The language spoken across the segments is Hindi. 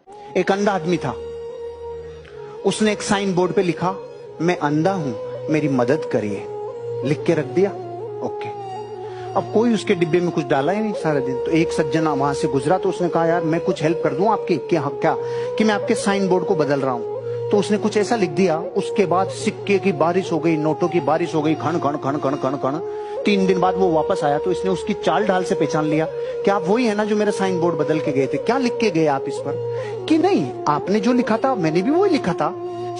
एक अंधा आदमी था, उसने एक साइन बोर्ड पे लिखा, मैं अंधा हूं, मेरी मदद करिए, लिख के रख दिया। ओके, अब कोई उसके डिब्बे में कुछ डाला ही नहीं सारा दिन। तो एक सज्जन वहां से गुजरा तो उसने कहा, यार मैं कुछ हेल्प कर दूं आपकी? क्या कि मैं आपके साइन बोर्ड को बदल रहा हूं। तो उसने कुछ ऐसा लिख दिया, उसके बाद सिक्के की बारिश हो गई, नोटों की बारिश हो गई, खण खण खण खण खण खण। 3 दिन बाद वो वापस आया तो इसने उसकी चाल ढाल से पहचान लिया कि आप वही है ना जो मेरा साइन बोर्ड बदल के गए थे। क्या लिख के गए आप इस पर? कि नहीं, आपने जो लिखा था मैंने भी वही लिखा था,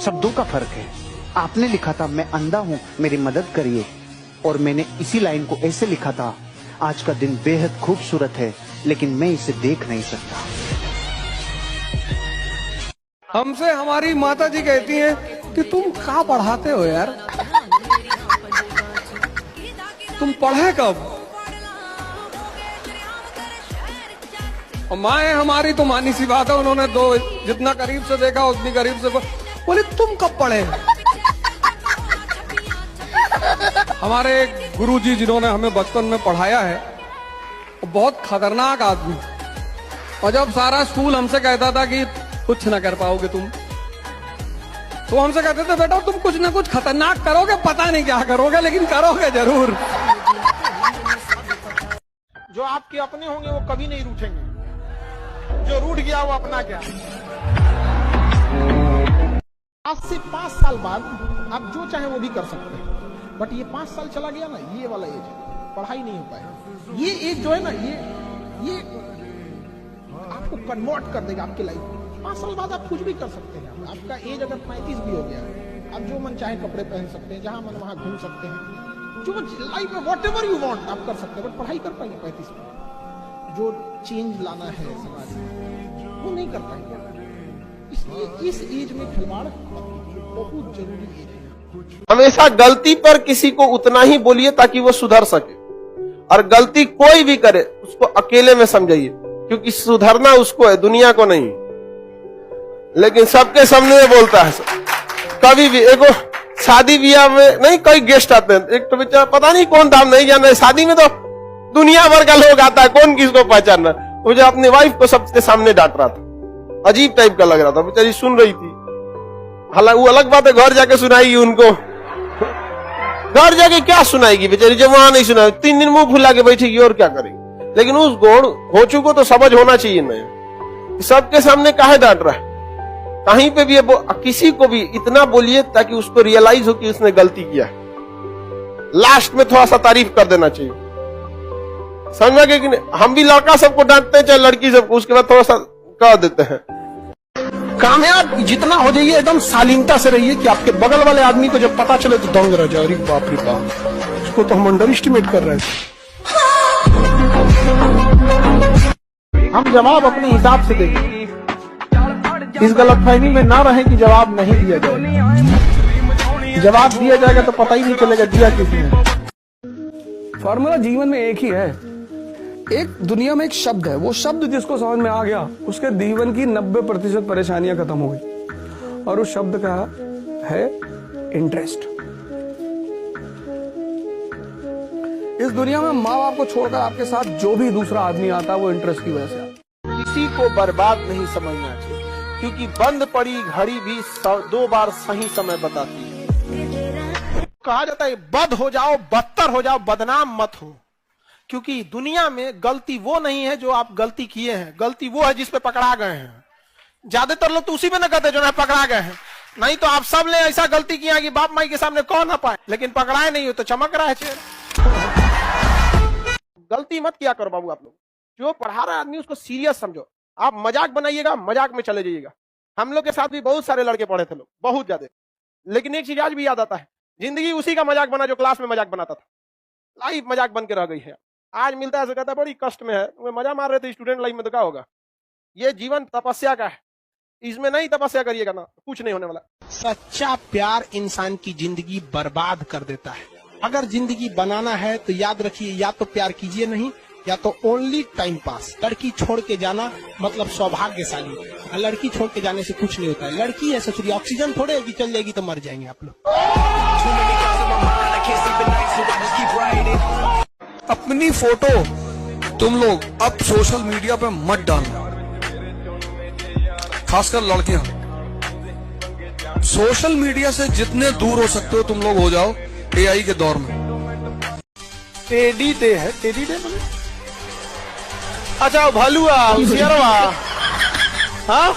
शब्दों का फर्क है। आपने लिखा था मैं अंधा हूं, मेरी मदद करिए, और मैंने इसी लाइन को ऐसे लिखा था, आज का दिन बेहद खूबसूरत है लेकिन मैं इसे देख नहीं सकता। हमसे हमारी माता जी कहती हैं कि तुम कहाँ पढ़ाते हो यार, तुम पढ़े कब? और माए हमारी तो मानी सी बात है, उन्होंने दो जितना करीब से देखा उतनी करीब से बोले तुम कब पढ़े? हमारे गुरुजी जिन्होंने हमें बचपन में पढ़ाया है, वो बहुत खतरनाक आदमी, और जब सारा स्कूल हमसे कहता था कि कुछ ना कर पाओगे तुम, तो हमसे कहते थे बेटा तुम कुछ ना कुछ खतरनाक करोगे, पता नहीं क्या करोगे लेकिन करोगे जरूर। जो आपके अपने होंगे वो कभी नहीं रूठेंगे, जो रूठ गया वो अपना क्या। आज से 5 साल बाद आप जो चाहे वो भी कर सकते हैं, बट ये 5 साल चला गया ना, ये वाला एज पढ़ाई नहीं हो पाएगा। ये एज जो है ना, ये आपको कन्वर्ट कर देगा आपकी लाइफ में। 5 साल बाद आप कुछ भी कर सकते हैं। आपका एज अगर 35 भी हो गया, आप जो मन चाहे कपड़े पहन सकते हैं, जहां मन वहां घूम सकते हैं, जो लाइफ में वॉट एवर यू वांट आप कर सकते हैं, बट पढ़ाई कर पाएंगे 35 में? जो चेंज लाना है समाज में वो नहीं कर पाएंगे। इसलिए इस एज में खिलवाड़ बहुत जरूरी एज है। हमेशा गलती पर किसी को उतना ही बोलिए ताकि वो सुधर सके, और गलती कोई भी करे उसको अकेले में समझिए, क्योंकि सुधरना उसको है, दुनिया को नहीं। लेकिन सबके सामने में बोलता है कभी भी। एक शादी ब्याह में नहीं, कई गेस्ट आते हैं, एक तो बेचारा पता नहीं कौन था, नहीं जाना है, शादी में तो दुनिया भर का लोग आता है, कौन किसको पहचानना। मुझे अपनी वाइफ को सबके सामने डांट रहा था, अजीब टाइप का लग रहा था, बेचारी सुन रही थी। हालांकि वो अलग बात है, घर जाके सुनाएगी उनको, घर जाके क्या सुनाएगी बेचारी, जब वहां नहीं सुना 3 दिन मुंह फुला के बैठेगी और क्या करेगी। लेकिन उस घोचू को तो समझ होना चाहिए नहीं, सबके सामने काहे डांट रहा है। कहीं पे भी किसी को भी इतना बोलिए ताकि उसको रियलाइज हो कि उसने गलती किया है। लास्ट में थोड़ा सा तारीफ कर देना चाहिए, समझा कि हम भी लड़का सबको डांटते हैं चाहे लड़की सबको, उसके बाद थोड़ा सा कह देते हैं। कामयाब जितना हो जाइए एकदम शालीनता से रहिए कि आपके बगल वाले आदमी को जब पता चले तो दंग रह जाए, अरे बाप रे बाप, उसको तो हम अंडर एस्टिमेट कर रहे थे। हम जवाब अपने हिसाब से देंगे, इस गलतफहमी में ना रहें कि जवाब नहीं दिया जाएगा। जवाब दिया जाएगा तो पता ही नहीं चलेगा दिया किसने। फॉर्मूला जीवन में एक ही है, एक दुनिया में एक शब्द है, वो शब्द जिसको समझ में आ गया उसके जीवन की 90% परेशानियां खत्म हो गई, और उस शब्द का है इंटरेस्ट। इस दुनिया में माँ बाप को छोड़कर आपके साथ जो भी दूसरा आदमी आता है वो इंटरेस्ट की वजह से आता है। किसी को बर्बाद नहीं समझना चाहिए, क्योंकि बंद पड़ी घड़ी भी 2 बार सही समय बताती है। कहा जाता है बद हो जाओ, बदतर हो जाओ, बदनाम मत हो। क्योंकि दुनिया में गलती वो नहीं है जो आप गलती किए हैं, गलती वो है जिस पे पकड़ा गए हैं। ज्यादातर लोग तो उसी पे न कहते जो ना पकड़ा गए हैं, नहीं तो आप सब ने ऐसा गलती किया कि बाप माई के सामने कह ना पाए, लेकिन पकड़ाए नहीं हो तो चमक रहा है चेहरा। गलती मत किया करो बाबू आप लोग, जो पढ़ा रहा आदमी उसको सीरियस समझो। आप मजाक बनाइएगा, मजाक में चले जाइएगा। हम लोग के साथ भी बहुत सारे लड़के पढ़े थे लोग, बहुत ज्यादा, लेकिन एक चीज आज भी याद आता है, जिंदगी उसी का मजाक बना जो क्लास में मजाक बनाता था। लाइफ मजाक बन के रह गई है। आज मिलता है कहता है बड़ी कष्ट में है, वो मजा मार रहे थे स्टूडेंट लाइफ में, तो क्या होगा। ये जीवन तपस्या का है, इसमें नहीं तपस्या करिएगा ना कुछ नहीं होने वाला। सच्चा प्यार इंसान की जिंदगी बर्बाद कर देता है। अगर जिंदगी बनाना है तो याद रखिए, या तो प्यार कीजिए नहीं, या तो ओनली टाइम पास। लड़की छोड़ के जाना मतलब सौभाग्यशाली, लड़की छोड़ के जाने से कुछ नहीं होता है। लड़की है ससुरी, ऑक्सीजन थोड़े है कि चल जाएगी तो मर जाएंगे आप लोग। अपनी फोटो तुम लोग अब सोशल मीडिया पे मत डालना, खासकर लड़कियां, सोशल मीडिया से जितने दूर हो सकते हो तुम लोग हो जाओ एआई के दौर में। टेडी डे है, टेडी डे बोले? अच्छा भालुआ होशियारवा, हाँ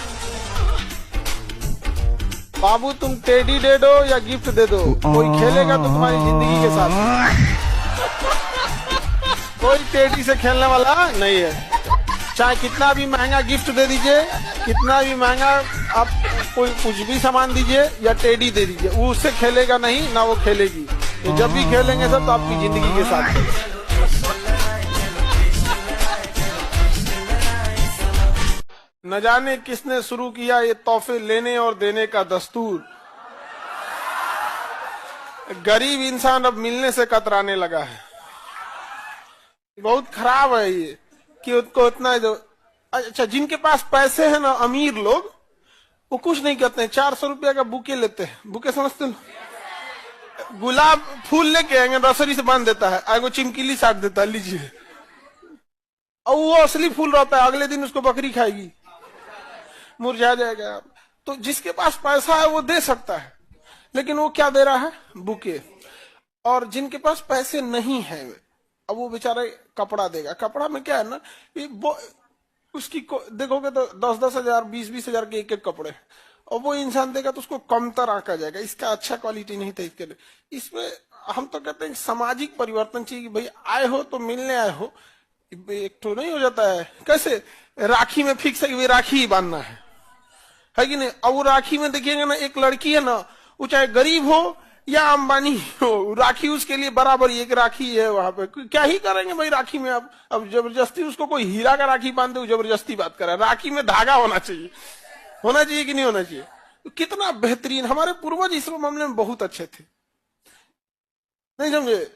बाबू तुम टेडी दे दो या गिफ्ट दे दो, कोई खेलेगा तो तुम्हारी जिंदगी के साथ। कोई टेडी से खेलने वाला नहीं है। चाहे कितना भी महंगा गिफ्ट दे दीजिए, कितना भी महंगा आप कोई कुछ भी सामान दीजिए या टेडी दे दीजिए, वो उससे खेलेगा नहीं, ना वो खेलेगी। तो जब भी खेलेंगे सब तो आपकी जिंदगी के साथ खेलेंगे। न जाने किसने शुरू किया ये तोहफे लेने और देने का दस्तूर। गरीब इंसान अब मिलने से कतराने लगा है। बहुत खराब है ये कि उसको इतना जो, अच्छा जिनके पास पैसे हैं ना, अमीर लोग, वो कुछ नहीं करते हैं, 400 रुपया का बुके लेते हैं। बुके समझते हो? गुलाब फूल लेके आएंगे, नर्सरी से बांध देता है, आगे चिमकीली साट देता है, लीजिए। और वो असली फूल रहता है, अगले दिन उसको बकरी खाएगी, मुरझा जाएगा। तो जिसके पास पैसा है वो दे सकता है, लेकिन वो क्या दे रहा है? बुके। और जिनके पास पैसे नहीं है, अब वो बेचारे कपड़ा देगा। कपड़ा में क्या है ना, उसकी देखोगे तो 10-10 हजार 20-20 हजार के एक कपड़े, और वो इंसान देगा तो उसको कमतर आंका जाएगा, इसका अच्छा क्वालिटी नहीं था इसके लिए। इसमें हम तो कहते हैं सामाजिक परिवर्तन चाहिए कि भाई आए हो तो मिलने आए हो, एक तो नहीं हो जाता है। कैसे राखी में फिक्स है कि राखी ही बांधना है कि नहीं? अब वो राखी में देखिएगा ना, एक लड़की है ना, वो चाहे गरीब हो या अंबानी हो, राखी उसके लिए बराबर एक राखी है। वहां पे क्या ही करेंगे भाई राखी में? अब जबरदस्ती उसको कोई हीरा का राखी बांधे, जबरदस्ती बात करे। राखी में धागा होना चाहिए, होना चाहिए कि नहीं होना चाहिए? तो कितना बेहतरीन, हमारे पूर्वज इस मामले में बहुत अच्छे थे, नहीं समझे?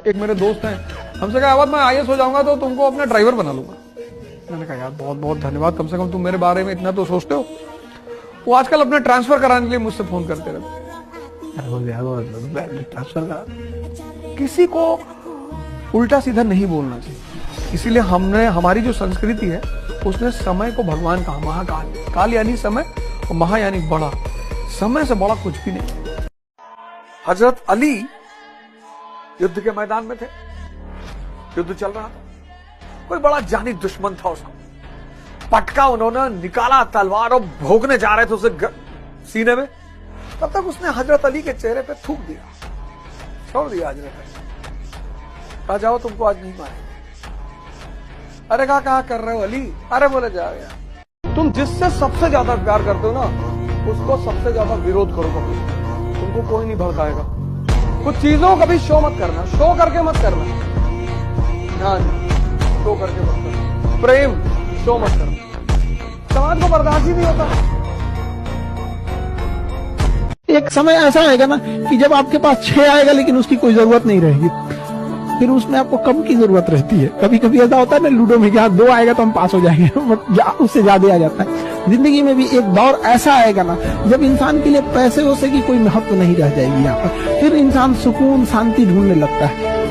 एक मेरे दोस्त हैं, हमसे कहा अब मैं आईएएस हो जाऊंगा तो तुमको अपना ड्राइवर बना लूंगा। मैंने कहा यार बहुत बहुत धन्यवाद, कम से कम तुम मेरे बारे में इतना तो सोचते हो। वो आजकल अपने ट्रांसफर कराने के लिए मुझसे फोन करते रहते। ट्रांसफर का किसी को उल्टा सीधा नहीं बोलना चाहिए, इसीलिए हमने, हमारी जो संस्कृति है उसने समय को भगवान कहा, महाकाल। काल यानी समय और महा यानी बड़ा। समय से बड़ा कुछ भी नहीं। हजरत अली युद्ध के मैदान में थे, युद्ध चल रहा था, कोई बड़ा जानी दुश्मन था उसको, पटका उन्होंने निकाला तलवार और भोगने जा रहे थे उसे सीने में, तब तक उसने हजरत अली के चेहरे पे थूक दिया, छोड़ दिया हजरत अली। कहा जाओ तुमको आज नहीं मारेंगे। अरे कहा कर रहे हो अली? अरे बोले जाओ यार, तुम जिससे सबसे ज्यादा प्यार करते हो ना, उसको सबसे ज्यादा विरोध करो कभी, तुमको कोई नहीं भड़काएगा। कुछ चीजों कभी शो मत करना, शो करके मत करना, हाँ शो करके मत करना, प्रेम शो मत करना, समाज को बर्दाश्त ही नहीं होता। एक समय ऐसा आएगा ना कि जब आपके पास 6 आएगा लेकिन उसकी कोई जरूरत नहीं रहेगी, फिर उसमें आपको कम की जरूरत रहती है। कभी कभी ऐसा होता है ना लूडो में, क्या 2 आएगा तो हम पास हो जाएंगे, उससे ज्यादा आ जाता है। जिंदगी में भी एक दौर ऐसा आएगा ना जब इंसान के लिए पैसे वैसे की कोई महत्व नहीं रह जाएगी यहाँ पर, फिर इंसान सुकून शांति ढूंढने लगता है।